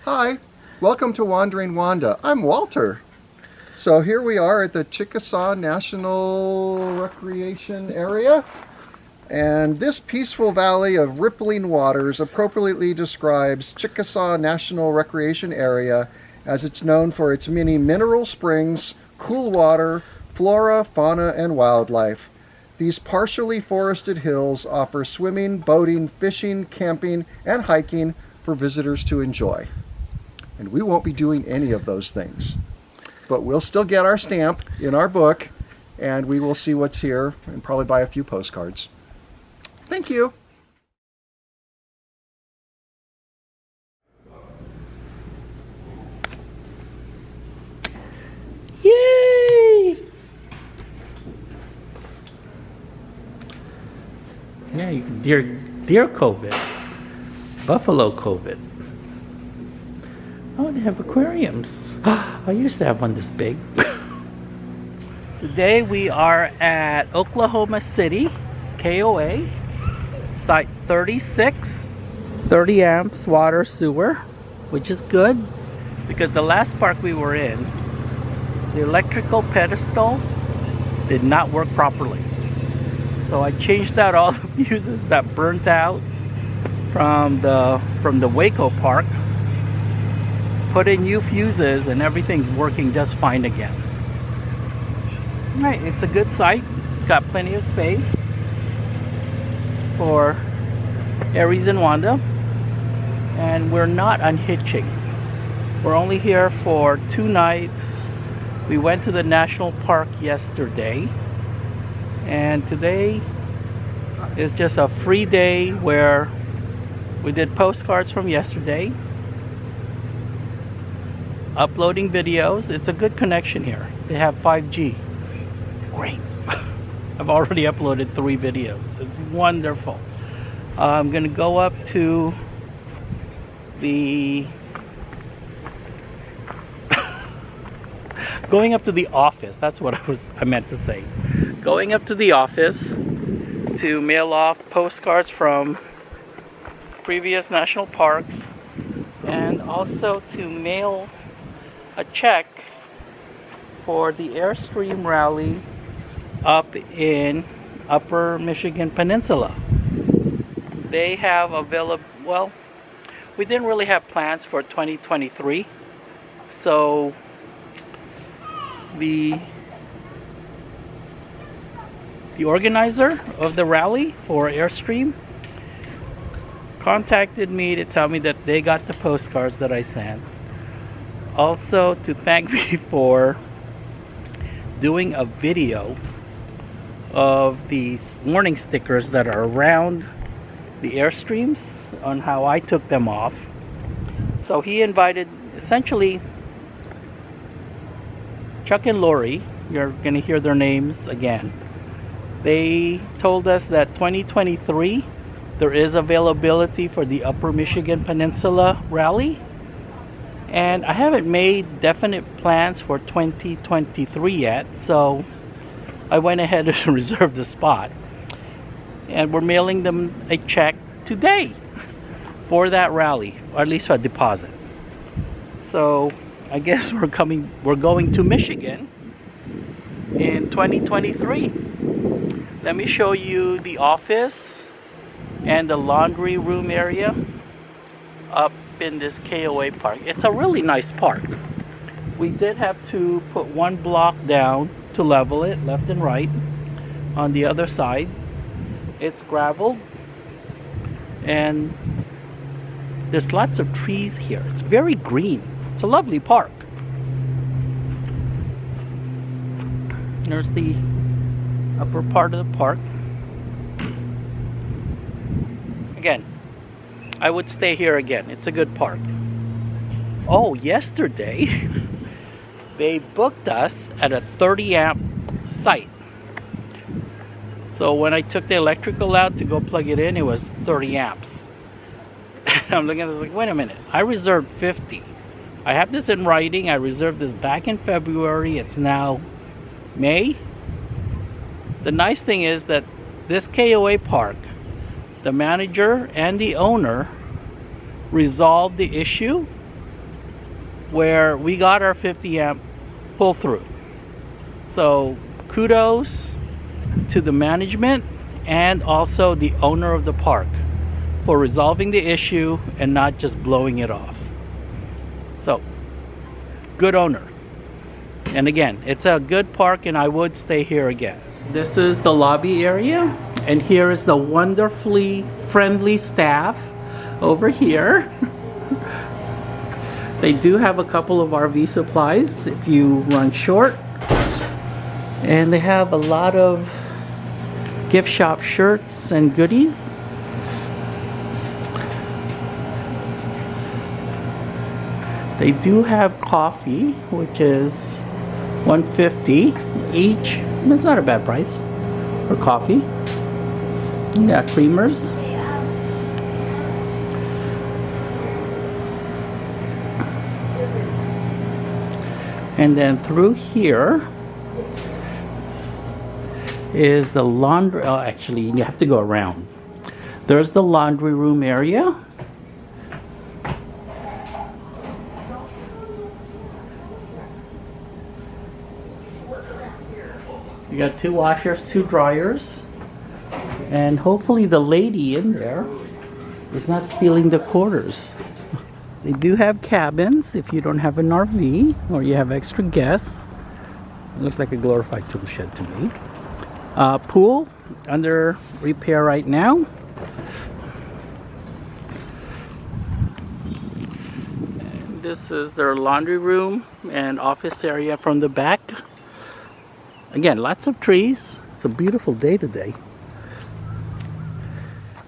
Hi, welcome to Wandering Wanda. I'm Walter. So here we are at the Chickasaw National Recreation Area. And this peaceful valley of rippling waters appropriately describes Chickasaw National Recreation Area, as it's known for its many mineral springs, cool water, flora, fauna, and wildlife. These partially forested hills offer swimming, boating, fishing, camping, and hiking for visitors to enjoy. And we won't be doing any of those things. But we'll still get our stamp in our book, and we will see what's here and probably buy a few postcards. Thank you. Yay! Yeah, you can deer COVID, buffalo COVID. Oh, they have aquariums. I used to have one this big. Today we are at Oklahoma City, KOA, site 36, 30 amps water sewer, which is good because the last park we were in, the electrical pedestal did not work properly. So I changed out all the fuses that burnt out from the Waco park, put in new fuses, and everything's working just fine again. Right, it's a good site. It's got plenty of space for Aries and Wanda, and we're not unhitching. We're only here for 2 nights. We went to the national park yesterday, and today is just a free day where we did postcards from yesterday, uploading videos. It's a good connection here. They have 5G. Great. I've already uploaded 3 videos. It's wonderful. I'm gonna go up to the going up to the office. That's what I meant to say. Going up to the office to mail off postcards from previous national parks, and also to mail a check for the Airstream rally up in Upper Michigan Peninsula. They have available, well, we didn't really have plans for 2023, so the organizer of the rally for Airstream contacted me to tell me that they got the postcards that I sent. Also to thank me for doing a video of these warning stickers that are around the Airstreams on how I took them off. So he invited, essentially, Chuck and Lori, you're going to hear their names again. They told us that 2023 there is availability for the Upper Michigan Peninsula rally, and I haven't made definite plans for 2023 yet, so I went ahead and reserved the spot, and we're mailing them a check today for that rally, or at least a deposit. So I guess we're going to Michigan in 2023. Let me show you the office and the laundry room area up in this KOA park. It's a really nice park. We did have to put 1 block down to level it left and right. On the other side it's gravel, and there's lots of trees here. It's very green. It's a lovely park. There's the upper part of the park. Again, I would stay here again. It's a good park. Oh, yesterday they booked us at a 30 amp site. So when I took the electrical out to go plug it in, it was 30 amps. And I'm looking at this like, wait a minute, I reserved 50. I have this in writing. I reserved this back in February. It's now May. The nice thing is that this KOA park, the manager and the owner resolved the issue where we got our 50 amp pull through. So kudos to the management and also the owner of the park for resolving the issue and not just blowing it off. So good owner. And again, it's a good park and I would stay here again. This is the lobby area, and here is the wonderfully friendly staff over here. They do have a couple of RV supplies if you run short. And they have a lot of gift shop shirts and goodies. They do have coffee, which is $1.50 each. It's not a bad price for coffee. You got creamers. And then through here is the laundry. Oh, actually, you have to go around. There's the laundry room area. You got 2 washers, 2 dryers, and hopefully the lady in there is not stealing the quarters. They do have cabins if you don't have an RV or you have extra guests. It looks like a glorified tool shed to me. Pool under repair right now. And this is their laundry room and office area from the back. Again, lots of trees. It's a beautiful day today.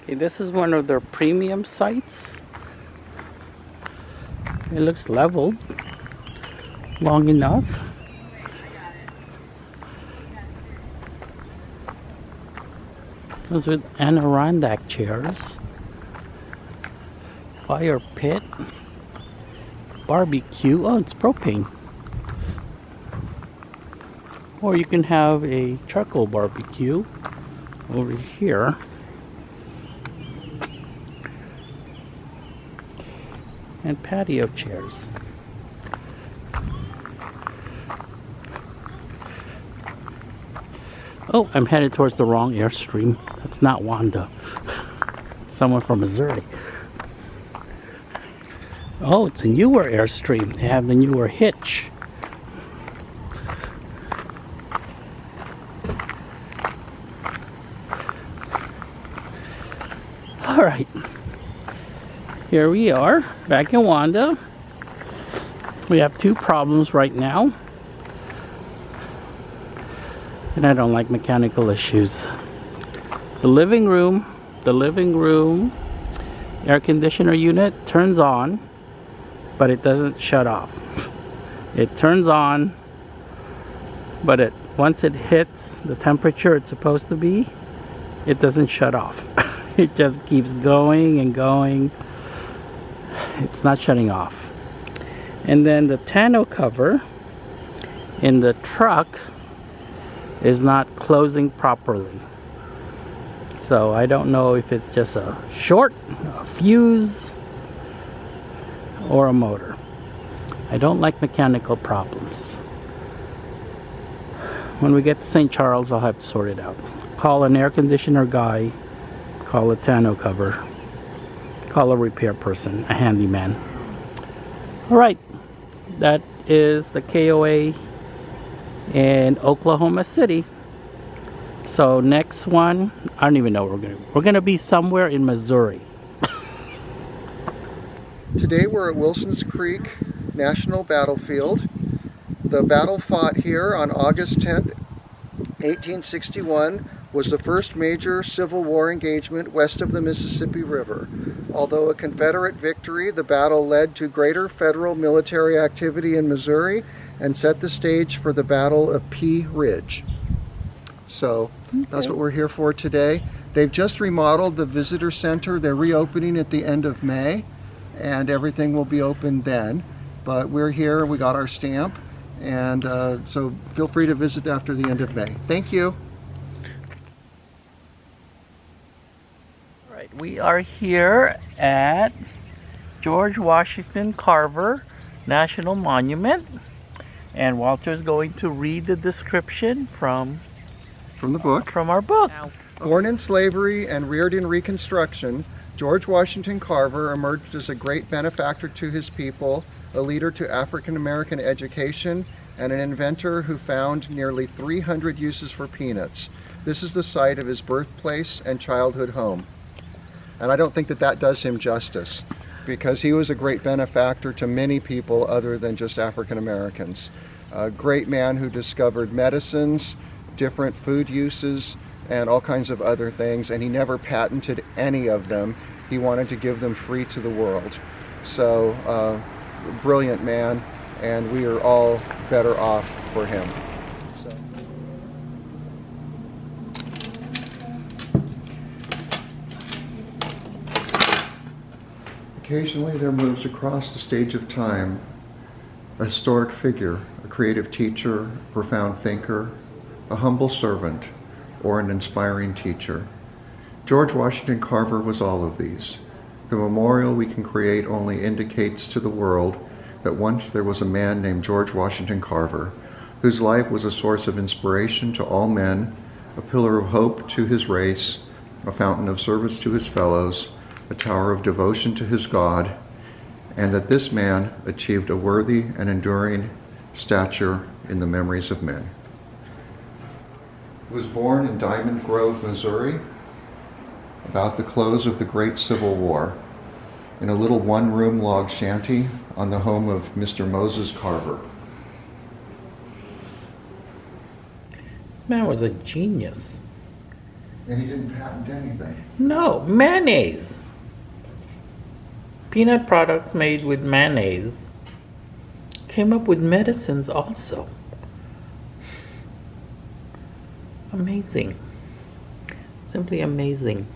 Okay, this is one of their premium sites. It looks leveled, long enough. Comes with Adirondack chairs, fire pit, barbecue. Oh, it's propane. Or you can have a charcoal barbecue over here. And patio chairs. Oh, I'm headed towards the wrong Airstream. That's not Wanda. Someone from Missouri. Oh, it's a newer Airstream. They have the newer hitch. All right. Here we are, back in Wanda. We have 2 problems right now. And I don't like mechanical issues. The living room air conditioner unit turns on, but it doesn't shut off. It turns on, but once it hits the temperature it's supposed to be, it doesn't shut off. It just keeps going and going. It's not shutting off. And then the tonneau cover in the truck is not closing properly. So I don't know if it's just a short, a fuse, or a motor. I don't like mechanical problems. When we get to St. Charles, I'll have to sort it out. Call an air conditioner guy, call a tonneau cover, call a repair person, a handyman. Alright, that is the KOA in Oklahoma City. So next one, I don't even know where we're gonna be somewhere in Missouri. Today we're at Wilson's Creek National Battlefield. The battle fought here on August 10th, 1861 was the first major Civil War engagement west of the Mississippi River. Although a Confederate victory, the battle led to greater federal military activity in Missouri and set the stage for the Battle of Pea Ridge. So that's what we're here for today. They've just remodeled the visitor center. They're reopening at the end of May, and everything will be open then. But we're here, we got our stamp, and so feel free to visit after the end of May. Thank you. All right, we are here at George Washington Carver National Monument. And Walter's going to read the description from the book. From our book. Born in slavery and reared in Reconstruction, George Washington Carver emerged as a great benefactor to his people, a leader to African American education, and an inventor who found nearly 300 uses for peanuts. This is the site of his birthplace and childhood home. And I don't think that that does him justice, because he was a great benefactor to many people other than just African Americans. A great man who discovered medicines, different food uses, and all kinds of other things, and he never patented any of them. He wanted to give them free to the world. So, brilliant man, and we are all better off for him. So. Occasionally there moves across the stage of time a historic figure, a creative teacher, profound thinker, a humble servant, or an inspiring teacher. George Washington Carver was all of these. The memorial we can create only indicates to the world that once there was a man named George Washington Carver, whose life was a source of inspiration to all men, a pillar of hope to his race, a fountain of service to his fellows, a tower of devotion to his God, and that this man achieved a worthy and enduring stature in the memories of men. He was born in Diamond Grove, Missouri, about the close of the Great Civil War, in a little one-room log shanty on the home of Mr. Moses Carver. This man was a genius. And he didn't patent anything. No, mayonnaise. Peanut products made with mayonnaise. Came up with medicines also. Amazing. Simply amazing.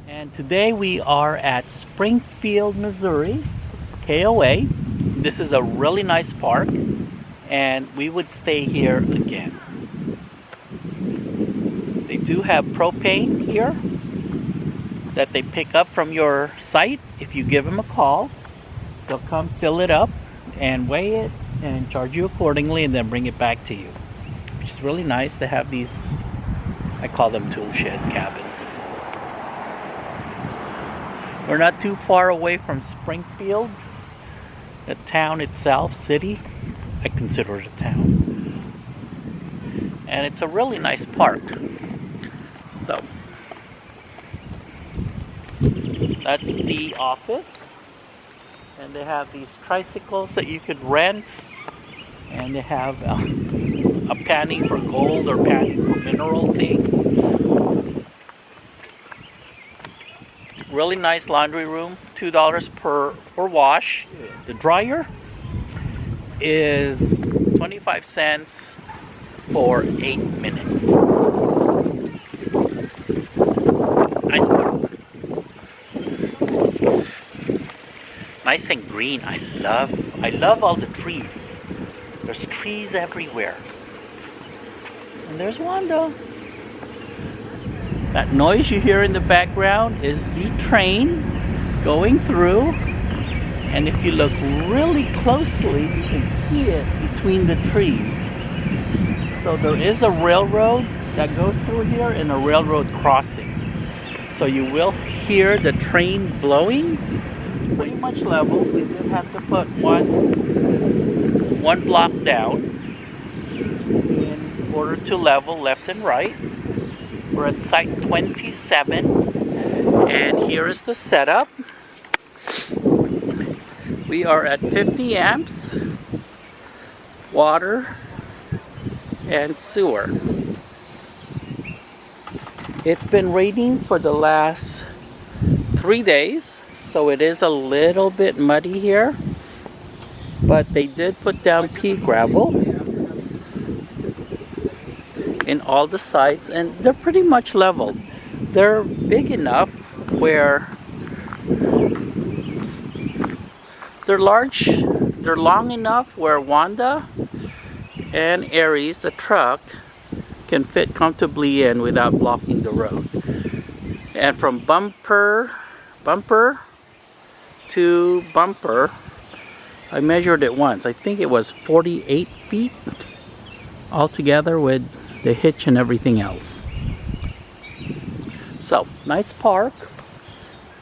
And today we are at Springfield, Missouri, KOA. This is a really nice park, and we would stay here again. They do have propane here that they pick up from your site. If you give them a call, they'll come fill it up and weigh it and charge you accordingly, and then bring it back to you. Which is really nice to have these, I call them Toolshed Cabins. We're not too far away from Springfield, the town itself, city. I consider it a town. And it's a really nice park. So, that's the office. And they have these tricycles that you could rent. And they have a panning for gold or panning for mineral thing. Really nice laundry room, $2 per wash. The dryer is 25 cents for 8 minutes. Nice park. Nice and green. I love all the trees. There's trees everywhere. And there's Wanda. That noise you hear in the background is the train going through. And if you look really closely, you can see it between the trees. So there is a railroad that goes through here and a railroad crossing. So you will hear the train blowing. It's pretty much level. We did have to put one block down in order to level left and right. We're at site 27, and here is the setup. We are at 50 amps, water, and sewer. It's been raining for the last 3 days, so it is a little bit muddy here, but they did put down pea gravel in all the sites, and they're pretty much leveled. They're big enough where they're long enough where Wanda and Aries, the truck, can fit comfortably in without blocking the road. And from bumper to bumper, I measured it once. I think it was 48 feet altogether with the hitch and everything else. So, nice park.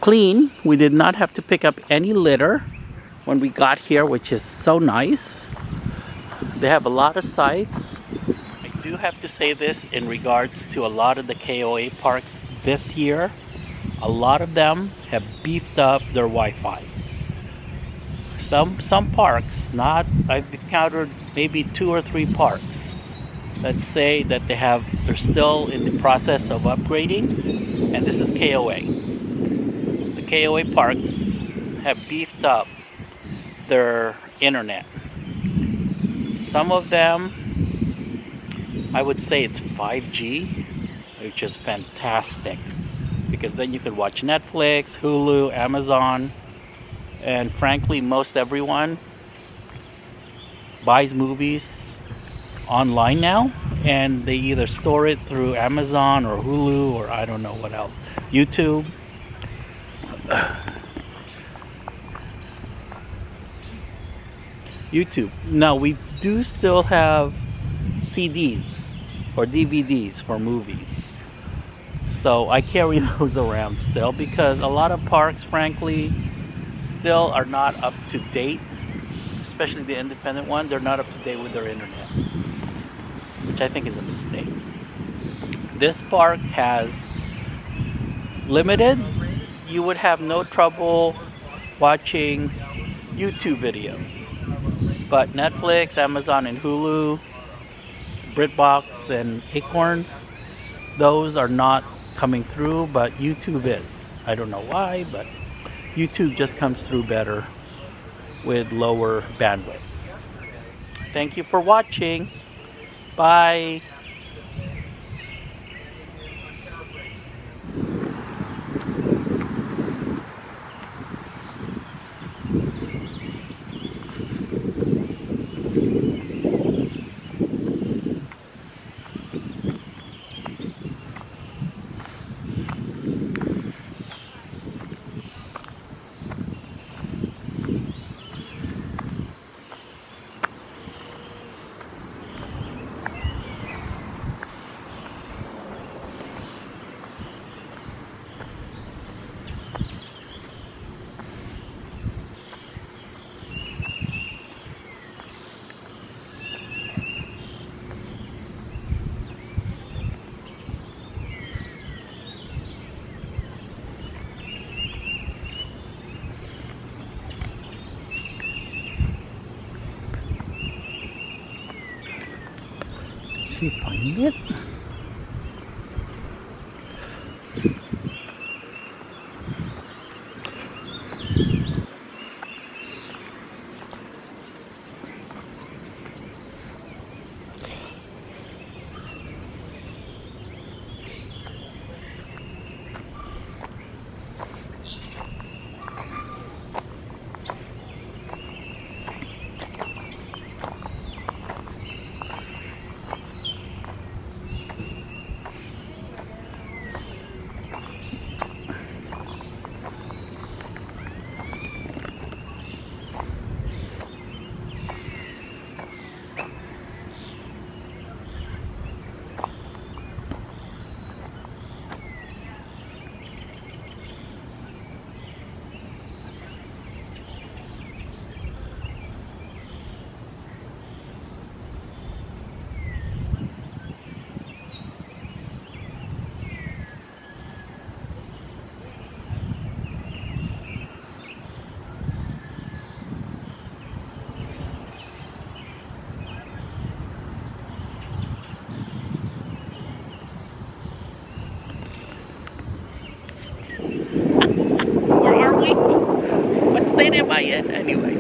Clean. We did not have to pick up any litter when we got here, which is so nice. They have a lot of sites. I do have to say this in regards to a lot of the KOA parks this year. A lot of them have beefed up their Wi-Fi. Some parks, I've encountered maybe 2 or 3 parks that say that they're still in the process of upgrading, and this is KOA. The KOA parks have beefed up their internet. Some of them, I would say it's 5G, which is fantastic, because then you could watch Netflix, Hulu, Amazon, and frankly most everyone buys movies online now, and they either store it through Amazon or Hulu or I don't know what else, YouTube. YouTube. Now we do still have CDs or DVDs for movies, so I carry those around still, because a lot of parks frankly still are not up to date, especially the independent one. They're not up to date with their internet, which I think is a mistake. This park has limited. You would have no trouble watching YouTube videos, but Netflix, Amazon, and Hulu, BritBox, and Acorn, those are not coming through, but YouTube is. I don't know why, but YouTube just comes through better with lower bandwidth. Thank you for watching. Bye. She find it? What state am I in anyway?